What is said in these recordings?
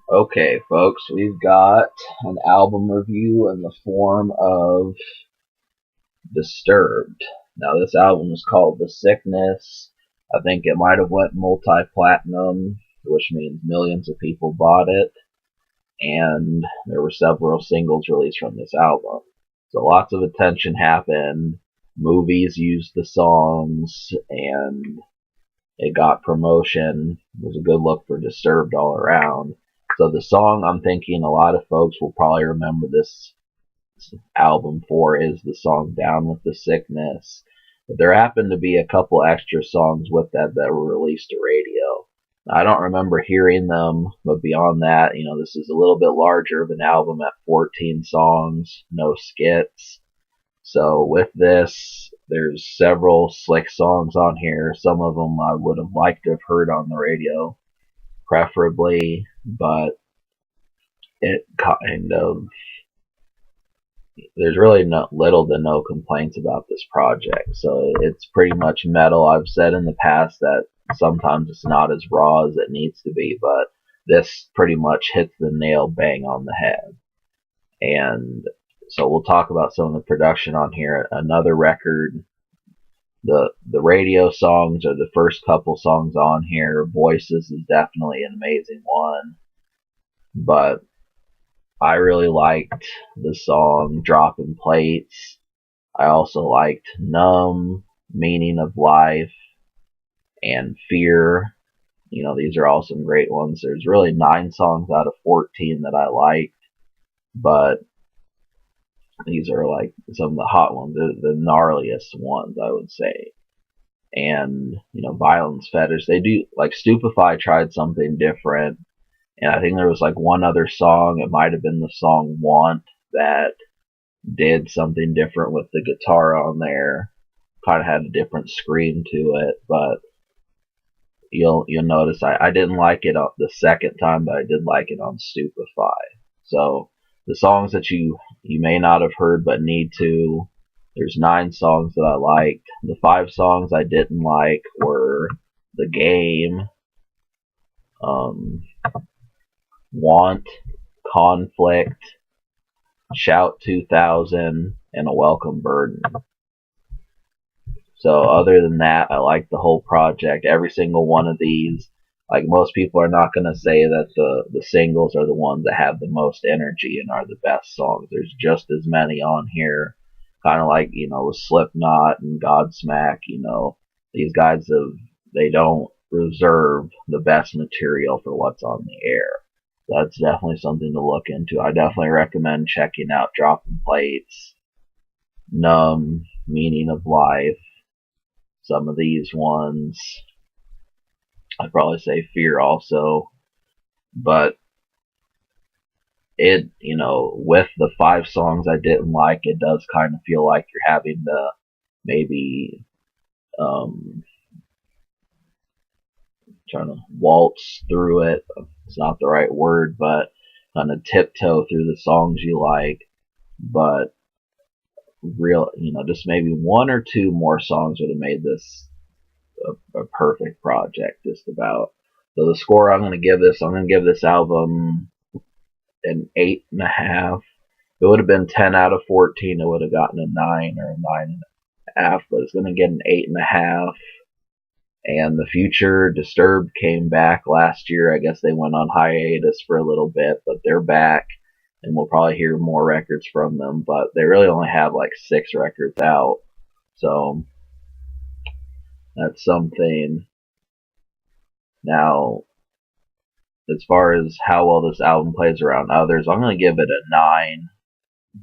Okay, folks, we've got an album review in the form of Disturbed. Now, this album is called The Sickness. I think it might have went multi-platinum, which means millions of people bought it, and there were several singles released from this album. So lots of attention happened. Movies used the songs, and it got promotion. It was a good look for Disturbed all around. So the song I'm thinking a lot of folks will probably remember this album for is the song Down with the Sickness. But there happened to be a couple extra songs with that were released to radio. I don't remember hearing them, but beyond that, this is a little bit larger of an album at 14 songs, no skits. So with this, there's several slick songs on here. Some of them I would have liked to have heard on the radio, preferably, but it kind of there's really little to no complaints about this project. So it's pretty much metal. I've said in the past that sometimes it's not as raw as it needs to be, but this pretty much hits the nail bang on the head. And so we'll talk about some of the production on here. Another record, the radio songs are the first couple songs on here. Voices is definitely an amazing one, but I really liked the song Dropping Plates. I also liked Numb, Meaning of Life, and Fear. These are all some great ones. There's really 9 songs out of 14 that I liked, but these are like some of the hot ones, the gnarliest ones, I would say. And, Violence Fetish. They do, like, Stupefy tried something different, and I think there was like one other song, it might have been the song Want, that did something different with the guitar on there. Kind of had a different scream to it, but you'll notice I didn't like it the second time, but I did like it on Stupefy. So the songs that you may not have heard but need to. There's 9 songs that I liked. The 5 songs I didn't like were The Game, um, Want, Conflict, Shout 2000, and A Welcome Burden. So other than that, I like the whole project. Every single one of these, like most people are not going to say that the singles are the ones that have the most energy and are the best songs. There's just as many on here, kind of like with Slipknot and Godsmack. These guys they don't reserve the best material for what's on the air. That's definitely something to look into. I definitely recommend checking out Dropping Plates, Numb, Meaning of Life, some of these ones. I'd probably say Fear also, but with the 5 songs I didn't like, it does kind of feel like you're having to maybe um, trying to waltz through it. It's not the right word, but kind of tiptoe through the songs you like. But just maybe 1 or 2 more songs would have made this a perfect project, just about. So the score I'm going to give this album an 8.5. If it would have been 10 out of 14, it would have gotten a 9 or a 9.5, but it's going to get an 8.5. And the Future, Disturbed came back last year. I guess they went on hiatus for a little bit, but they're back, and we'll probably hear more records from them. But they really only have like 6 records out, so that's something. Now, as far as how well this album plays around others, I'm going to give it a 9,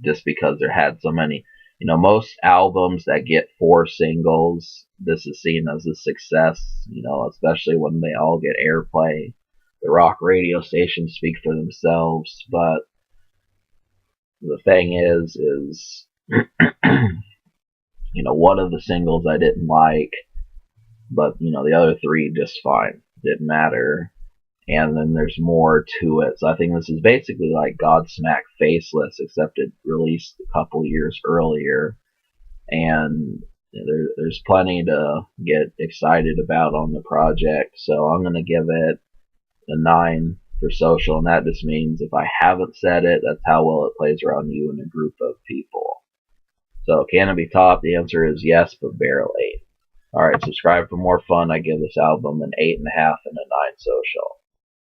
just because there had so many. Most albums that get 4 singles, this is seen as a success, especially when they all get airplay. The rock radio stations speak for themselves, but the thing is, one of the singles I didn't like, but, the other 3 just fine. Didn't matter. And then there's more to it. So I think this is basically like Godsmack Faceless, except it released a couple years earlier. And there's plenty to get excited about on the project. So I'm going to give it a 9 for social, and that just means if I haven't said it, that's how well it plays around you in a group of people. So can it be top? The answer is yes, but barely. Alright, subscribe for more fun. I give this album an 8.5 and a 9 social.